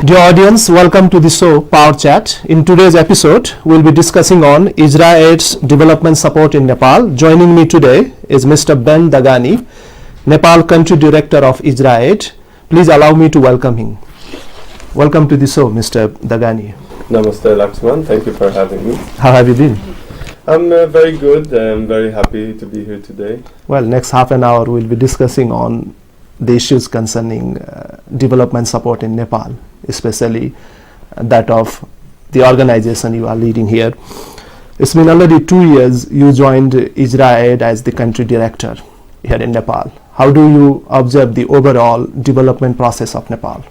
Dear audience, welcome to the show POWERchat. In today's episode, we'll be discussing on IsraAID's development support in Nepal. Joining me today is Mr. Ben Dagani, Nepal Country Director of IsraAID. Please allow me to welcome him. Welcome to the show, Mr. Dagani. Namaste, Laxman. Thank you for having me. How have you been? I'm very good. I'm very happy to be here today. Well, next half an hour, we'll be discussing on the issues concerning development support in Nepal, especially that of the organization you are leading here. It's been already 2 years you joined IsraAID as the country director here in Nepal. How do you observe the overall development process of Nepal?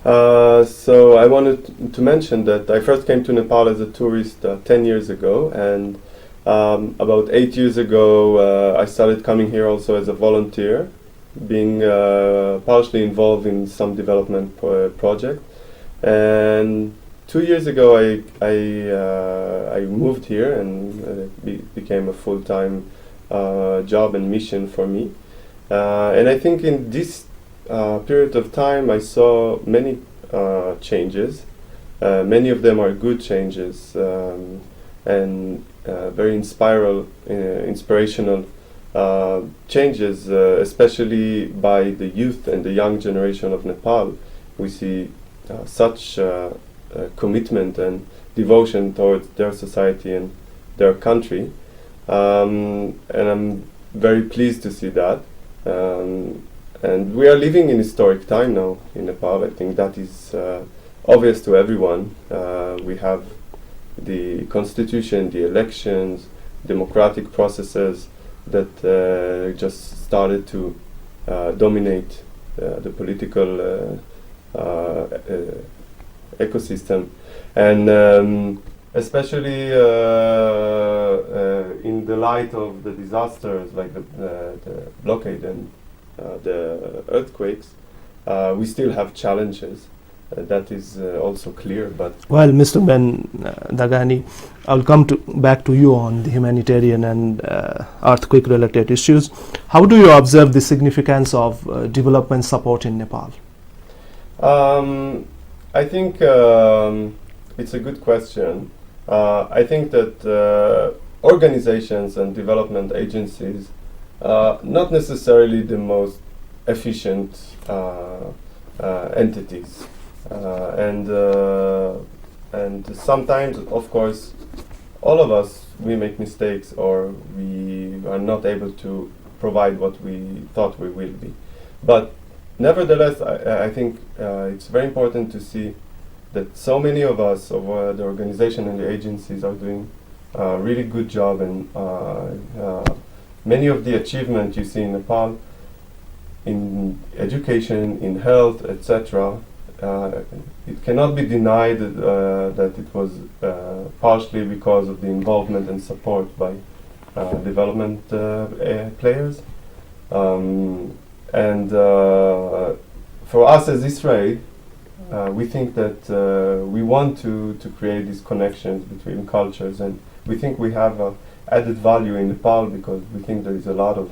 So I wanted to mention that I first came to Nepal as a tourist 10 years ago, and about 8 years ago I started coming here also as a volunteer, being partially involved in some development project. And 2 years ago I moved here, and became a full-time job and mission for me. And I think in this period of time I saw many changes. Many of them are good changes, and very inspirational changes, especially by the youth and the young generation of Nepal. We see such commitment and devotion towards their society and their country, and I'm very pleased to see that. And we are living in historic time now in Nepal. I think that is obvious to everyone. We have the constitution, the elections, democratic processes that just started to dominate the political ecosystem, and especially in the light of the disasters like the blockade and the earthquakes, we still have challenges. That is also clear. But well, Mr. Ben Dagani, I'll come back to you on the humanitarian and earthquake-related issues. How do you observe the significance of development support in Nepal? I think it's a good question. I think that organizations and development agencies not necessarily the most efficient entities, and sometimes, of course, all of us, we make mistakes, or we are not able to provide what we thought we will be. But nevertheless, I think it's very important to see that so many of us, of the organization and the agencies, are doing a really good job, and many of the achievements you see in Nepal, in education, in health, etc., it cannot be denied that it was partially because of the involvement and support by development players. And for us as IsraAID, we think that we want to create these connections between cultures, and we think we have added value in Nepal because we think there is a lot of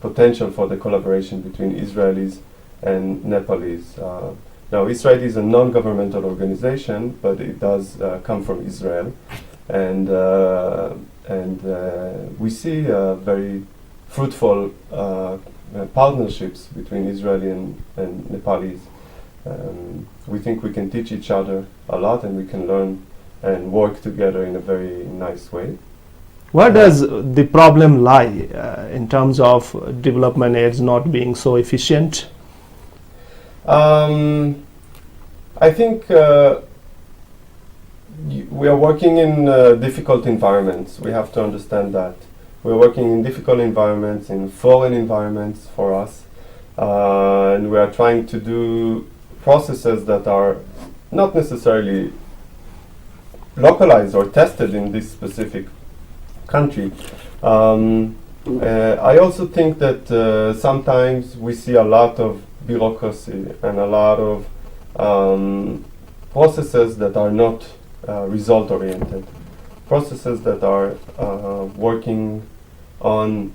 potential for the collaboration between Israelis and Nepalese. Now, IsraAID is a non-governmental organization, but it does come from Israel, and we see very fruitful partnerships between Israeli and Nepalese. We think we can teach each other a lot, and we can learn and work together in a very nice way. Where does the problem lie in terms of development aids not being so efficient? I think we are working in difficult environments. We have to understand that. We're working in difficult environments, in foreign environments for us, and we are trying to do processes that are not necessarily localized or tested in this specific country. I also think that sometimes we see a lot of bureaucracy and a lot of processes that are not result-oriented, processes that are working on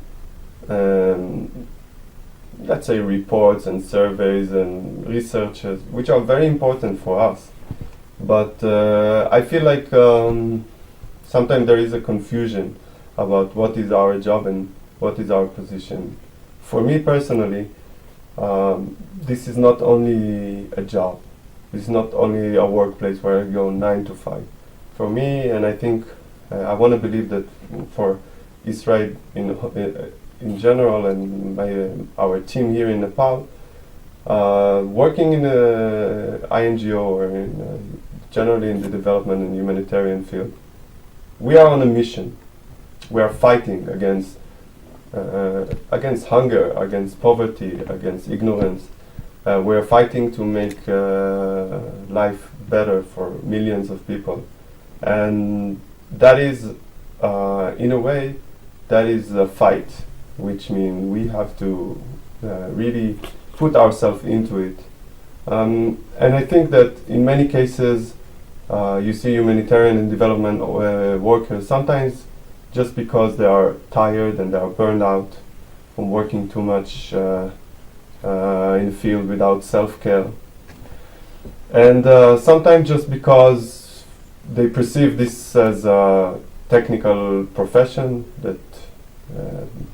let's say, reports and surveys and researches, which are very important for us. But I feel like sometimes there is a confusion about what is our job and what is our position. For me personally, this is not only a job. It's not only a workplace where I go 9 to 5. For me, and I think I want to believe that for IsraAID in general and our team here in Nepal, working in a INGO or generally in the development and humanitarian field, we are on a mission. We are fighting against hunger, against poverty, against ignorance. We are fighting to make life better for millions of people. And that is, in a way, that is a fight, which means we have to really put ourselves into it. And I think that in many cases, you see humanitarian and development workers sometimes just because they are tired and they are burned out from working too much in the field without self-care. And sometimes just because they perceive this as a technical profession that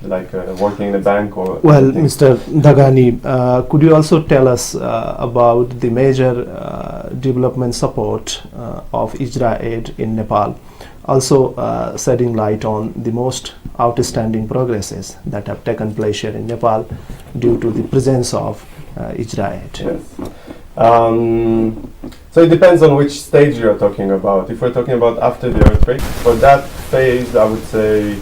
like working in a bank or Well, anything. Mr. Dagani, could you also tell us about the major development support of IsraAID in Nepal, also shedding light on the most outstanding progresses that have taken place here in Nepal due to the presence of IsraAID? Yes. So it depends on which stage you're talking about. If we're talking about after the earthquake, for that phase, I would say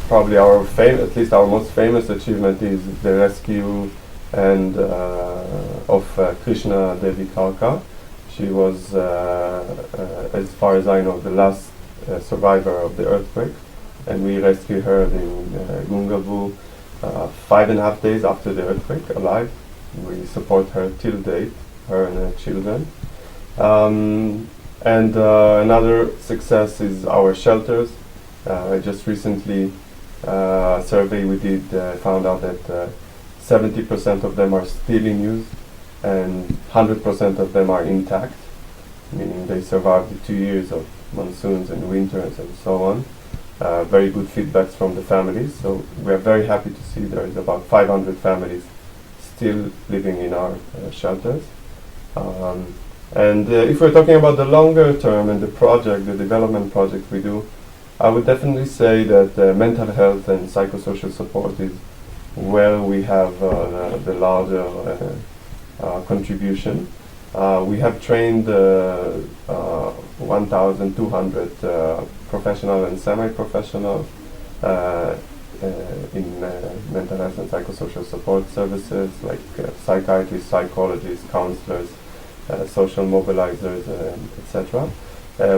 probably at least our most famous achievement is the rescue and of Krishna Devi Kalka. She was, as far as I know, the last survivor of the earthquake, and we rescued her in Gungavu 5.5 days after the earthquake, alive. We support her till date, her and her children. And another success is our shelters. Just recently, a survey we did found out that 70% of them are still in use and 100% of them are intact, meaning they survived the 2 years of monsoons and winters and so on. Very good feedbacks from the families, so we are very happy to see there is about 500 families still living in our shelters. And if we're talking about the longer term and the development project we do, I would definitely say that mental health and psychosocial support is where we have the larger contribution. We have trained 1,200 professional and semi-professional in mental health and psychosocial support services like psychiatrists, psychologists, counselors, social mobilizers, etc.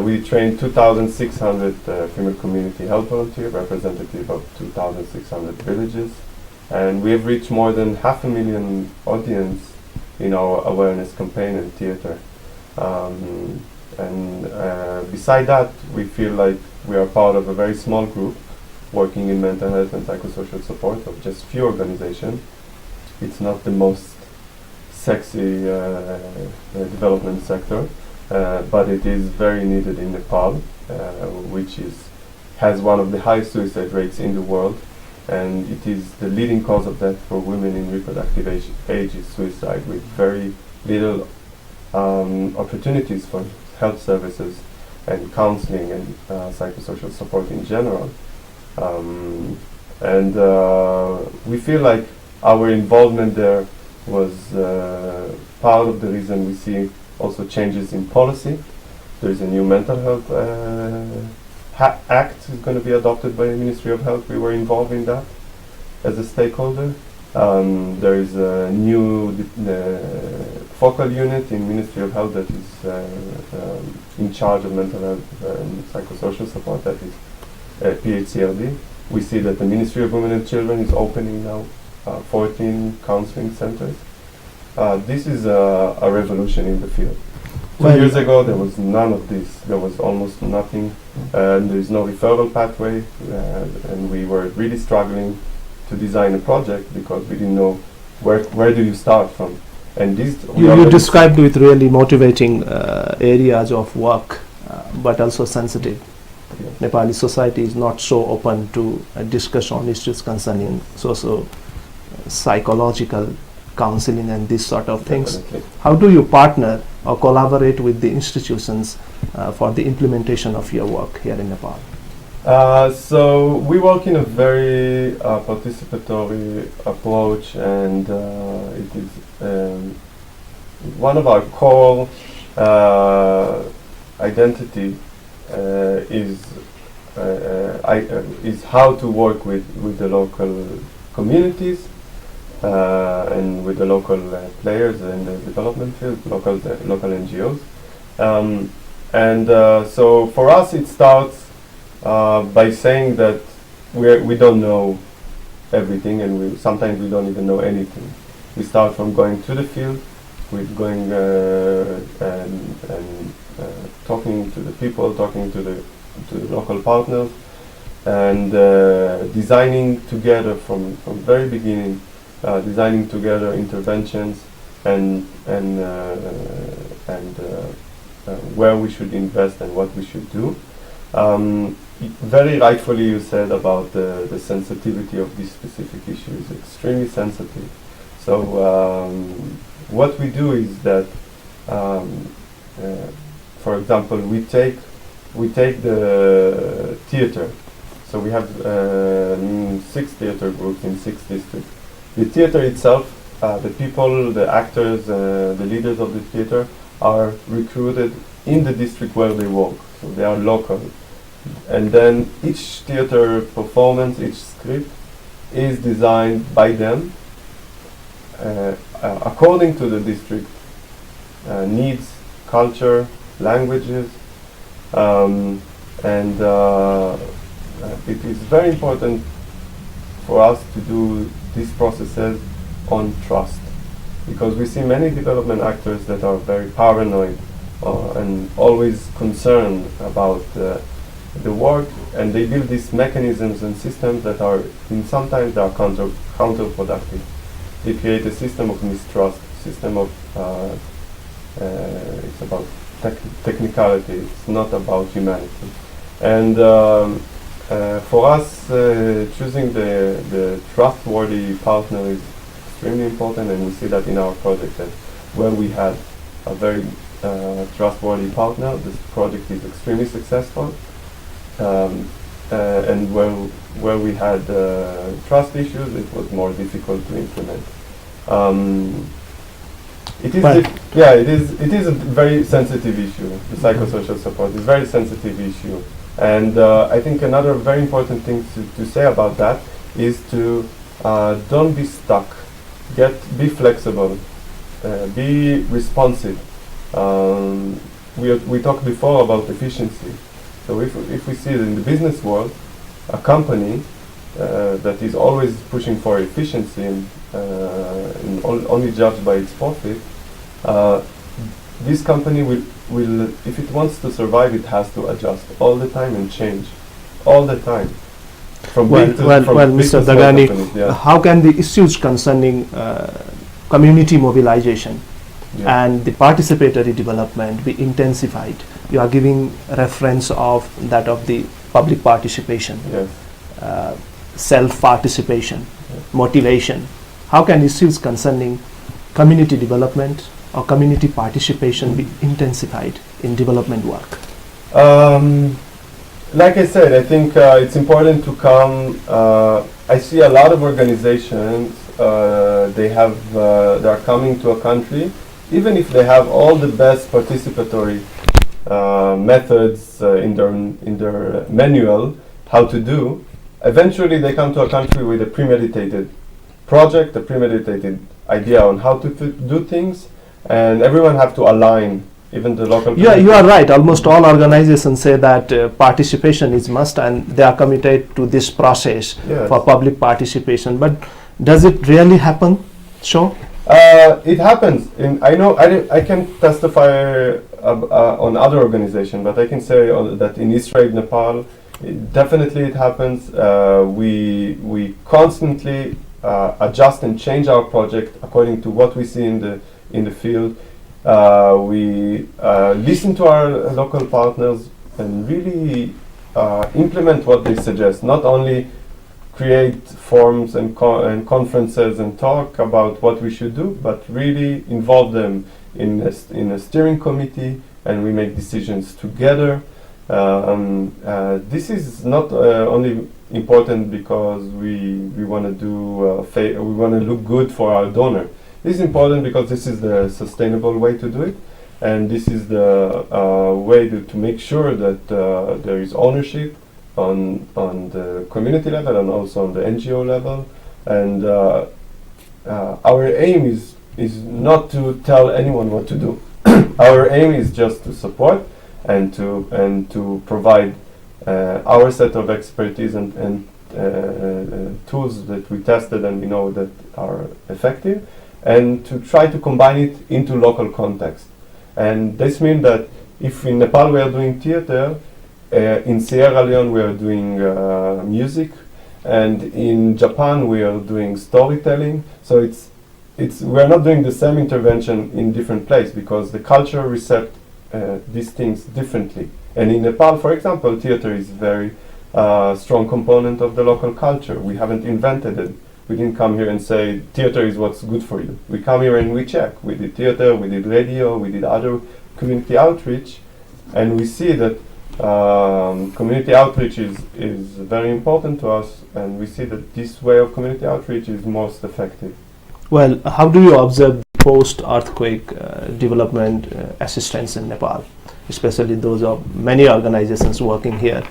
We trained 2,600 female community health volunteers, representative of 2,600 villages, and we have reached more than 500,000 audience in our awareness campaign and theater. Beside that, we feel like we are part of a very small group working in mental health and psychosocial support of just few organizations. It's not the most sexy development sector, but it is very needed in Nepal, which has one of the highest suicide rates in the world, and it is the leading cause of death for women in reproductive age is suicide, with very little opportunities for health services and counseling and psychosocial support in general. We feel like our involvement there was part of the reason we see also changes in policy. There is a new mental health act is going to be adopted by the Ministry of Health. We were involved in that as a stakeholder. There is a new focal unit in Ministry of Health that is in charge of mental health and psychosocial support, that is PHCLD. We see that the Ministry of Women and Children is opening now 14 counseling centers. This is a revolution in the field. 2 years ago, there was none of this. There was almost nothing. There is no referral pathway, and we were really struggling to design a project because we didn't know where do you start from. And these you described with really motivating areas of work, but also sensitive. Yeah. Nepali society is not so open to discuss on issues concerning psychological counseling and this sort of things. Definitely. How do you partner or collaborate with the institutions for the implementation of your work here in Nepal? So we work in a very participatory approach, and it is one of our core identity is how to work with the local communities and with the local players in the development field, local NGOs, so for us it starts by saying that we don't know everything, and sometimes we don't even know anything. We start from going to the field, with going and talking to the people, talking to the local partners, and designing together from very beginning, designing together interventions and where we should invest and what we should do. Very rightfully you said about the sensitivity of this specific issue is extremely sensitive. So what we do is that, for example, we take the theater. So we have 6 theater groups in 6 districts. The theater itself, the people, the actors, the leaders of the theater are recruited in the district where they work. So they are local. And then each theater performance, each script is designed by them according to the district needs, culture, languages, and it is very important for us to do these processes on trust, because we see many development actors that are very paranoid and always concerned about the work, and they build these mechanisms and systems that are sometimes they are counterproductive. They create a system of mistrust, system of it's about technicality, it's not about humanity. And for us, choosing the trustworthy partner is extremely important, and we see that in our project, that where we had a very trustworthy partner, this project is extremely successful. And where we had trust issues, it was more difficult to implement. It is a very sensitive issue. The psychosocial support is a very sensitive issue, and I think another very important thing to say about that is to don't be stuck. Be flexible. Be responsive. We talked before about efficiency. So if we see it in the business world, a company that is always pushing for efficiency and only judged by its profit, this company will, if it wants to survive, it has to adjust all the time and change all the time. Mr. Dagani, how can the issues concerning community mobilization and the participatory development be intensified? You are giving reference of that of the public participation, self-participation, motivation. How can issues concerning community development or community participation be intensified in development work? Like I said, I think it's important to come. I see a lot of organizations. They are coming to a country, even if they have all the best participatory methods in their manual how to do. Eventually, they come to a country with a premeditated project, a premeditated idea on how to do things, and everyone have to align. Even the local. Yeah, you are right. Almost all organizations say that participation is must, and they are committed to this process for public participation. But does it really happen? Sure. It happens. I know I can testify on other organizations, but I can say that in IsraAID Nepal, Definitely it happens. We constantly adjust and change our project according to what we see in the field. We listen to our local partners and really implement what they suggest. Not only create forums and conferences and talk about what we should do, but really involve them in a steering committee, and we make decisions together. This is not only important because we want to do we want to look good for our donor. This is important because this is the sustainable way to do it, and this is the way to make sure that there is ownership on the community level and also on the NGO level. And our aim is not to tell anyone what to do. Our aim is just to support and to provide our set of expertise and tools that we tested and we know that are effective, and to try to combine it into local context. And this means that if in Nepal we are doing theater, in Sierra Leone we are doing music, and in Japan we are doing storytelling. So we are not doing the same intervention in different places because the culture recept these things differently. And in Nepal, for example, theater is very strong component of the local culture. We haven't invented it. We didn't come here and say theater is what's good for you. We come here and we check. We did theater, we did radio, we did other community outreach, and we see that community outreach is very important to us, and we see that this way of community outreach is most effective. Well, how do you observe post-earthquake development assistance in Nepal, especially those of many organizations working here?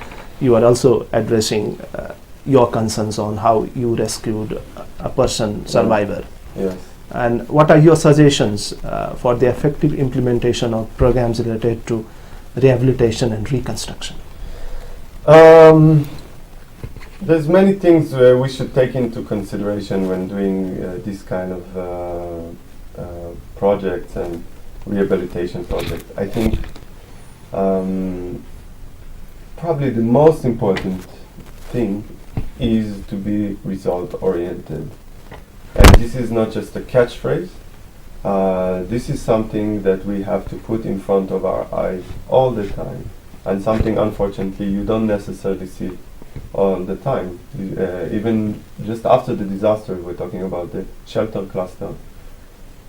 You are also addressing your concerns on how you rescued a person survivor. Yes. And what are your suggestions for the effective implementation of programs related to rehabilitation and reconstruction? There's many things we should take into consideration when doing this kind of projects and rehabilitation projects. I think probably the most important thing is to be result-oriented. And this is not just a catchphrase. This is something that we have to put in front of our eyes all the time, and something unfortunately you don't necessarily see all the time. Even just after the disaster, we're talking about the shelter cluster.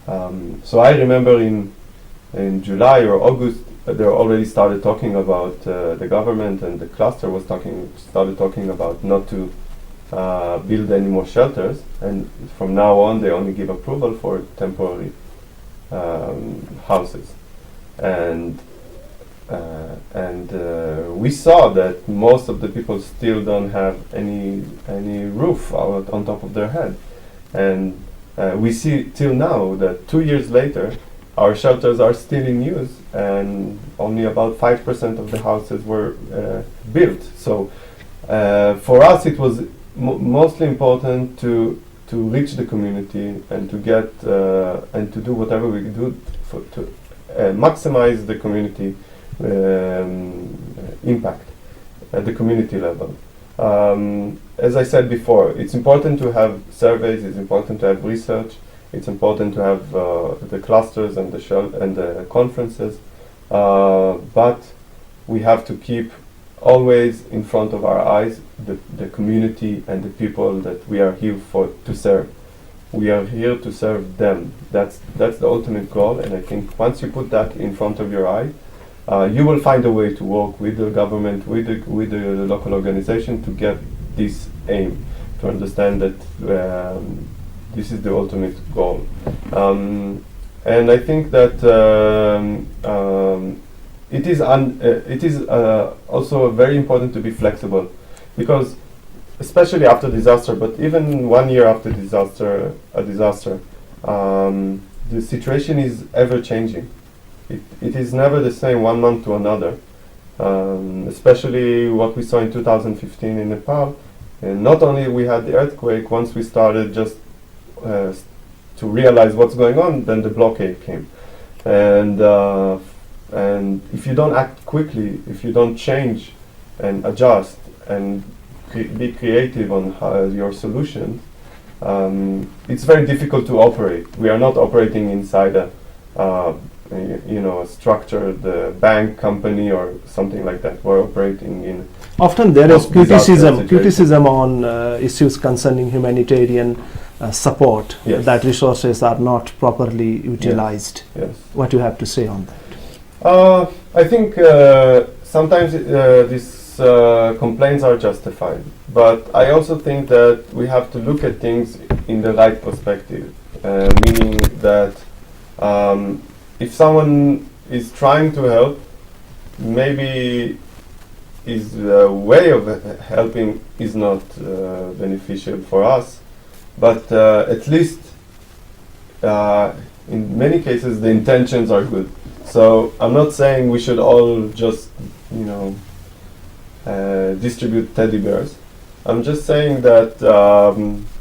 So I remember in July or August, they already started talking about the government and the cluster was started talking about not to build any more shelters, and from now on they only give approval for temporary houses. And we saw that most of the people still don't have any roof out on top of their head, and we see till now that 2 years later our shelters are still in use and only about 5% of the houses were built. So for us it was mostly important to reach the community and to get and to do whatever we could do to maximize the community impact at the community level. As I said before, it's important to have surveys, it's important to have research, it's important to have the clusters and the conferences, but we have to keep always in front of our eyes the community and the people that we are here to serve. We are here to serve them. That's the ultimate goal, and I think once you put that in front of your eye, you will find a way to work with the government, with the local organization to get this aim, to understand that this is the ultimate goal. And I think that it is also very important to be flexible, because especially after disaster, but even 1 year after a disaster, the situation is ever changing. It is never the same 1 month to another. Especially what we saw in 2015 in Nepal. And not only we had the earthquake, once we started just to realize what's going on, then the blockade came. And if you don't act quickly, if you don't change and adjust and be creative on your solution, it's very difficult to operate. We are not operating inside a a structured bank company or something like that. We're operating in. Often there is Post-disaster criticism on issues concerning humanitarian support, Yes. that resources are not properly utilized. Yes. What do you have to say on that? I think sometimes these complaints are justified, but I also think that we have to look at things in the right perspective, meaning that if someone is trying to help, maybe his way of helping is not beneficial for us, but at least in many cases the intentions are good. So I'm not saying we should all just, distribute teddy bears. I'm just saying that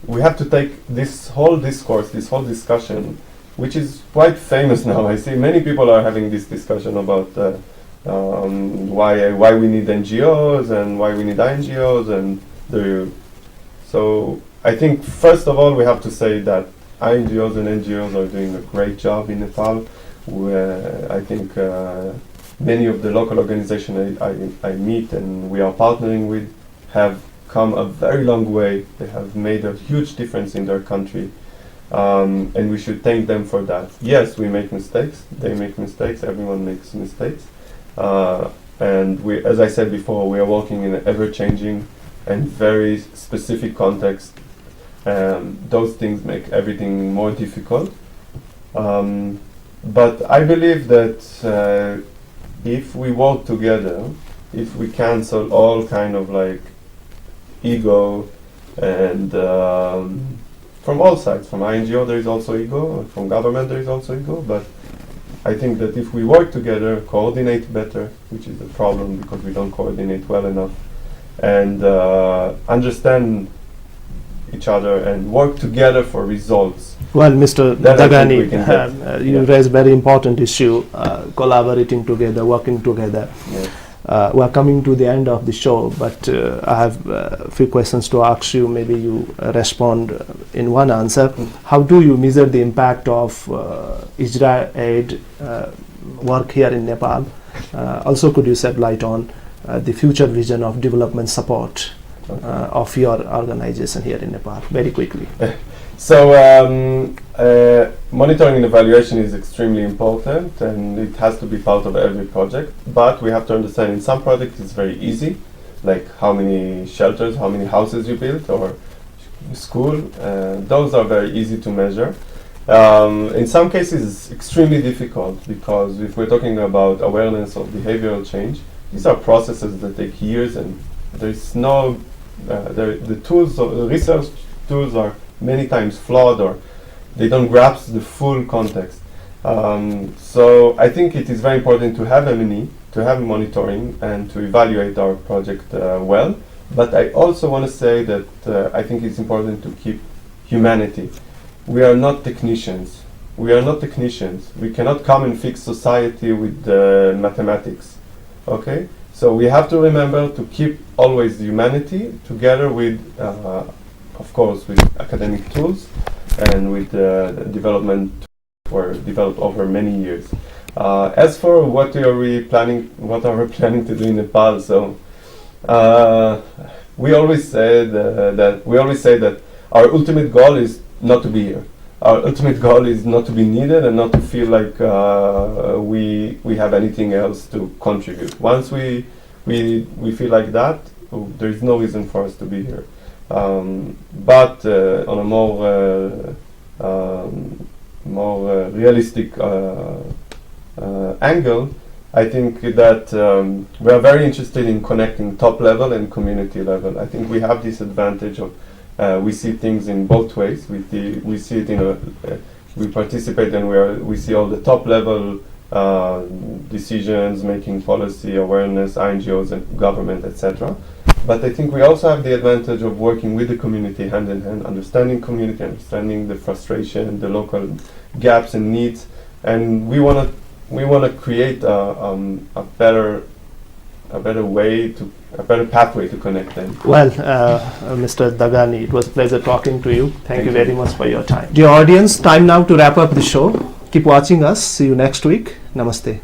we have to take this whole discourse, this whole discussion, which is quite famous now. I see many people are having this discussion about why we need NGOs and why we need INGOs, and so I think first of all we have to say that INGOs and NGOs are doing a great job in Nepal. I think many of the local organizations I meet and we are partnering with have come a very long way. They have made a huge difference in their country, and we should thank them for that. Yes, we make mistakes. They make mistakes. Everyone makes mistakes. And we, as I said before, we are working in an ever-changing and very specific context. Those things make everything more difficult. But I believe that if we work together, if we cancel all kind of like ego and from all sides, from INGO there is also ego, from government there is also ego, but I think that if we work together, coordinate better, which is a problem because we don't coordinate well enough, and understand each other and work together for results. Well, Mr. Then I think we Dagani, can get- you yeah. raised very important issue, collaborating together, working together. Yes. We are coming to the end of the show, but I have a few questions to ask you. Maybe you respond in one answer. How do you measure the impact of IsraAID work here in Nepal? Also, could you shed light on the future vision of development support of your organization here in Nepal? Very quickly. So monitoring and evaluation is extremely important, and it has to be part of every project. But we have to understand in some projects it's very easy, like how many shelters, how many houses you built, or school. Those are very easy to measure. In some cases it's extremely difficult, because if we're talking about awareness of behavioral change, these are processes that take years, and there's no the tools, the research tools are many times flawed, or they don't grasp the full context. So I think it is very important to have M&E, to have monitoring, and to evaluate our project well. But I also want to say that I think it's important to keep humanity. We are not technicians. We are not technicians. We cannot come and fix society with mathematics. Okay? So we have to remember to keep always the humanity together with of course, with academic tools and with development were developed over many years. As for what are we planning to do in Nepal? So we always say that our ultimate goal is not to be here. Our ultimate goal is not to be needed and not to feel like we have anything else to contribute. Once we feel like that, there is no reason for us to be here. But on a more realistic angle, I think that we are very interested in connecting top level and community level. I think we have this advantage of we see things in both ways. We see it we participate and we see all the top level decisions, making policy, awareness, INGOs and government, etc. But I think we also have the advantage of working with the community hand in hand, understanding community, understanding the frustration, the local gaps and needs, and we want to create a better way to a better pathway to connect them. Well, Mr. Dagani, it was a pleasure talking to you. Thank you you. very much for your time. Dear audience, time now to wrap up the show. Keep watching us. See you next week. Namaste.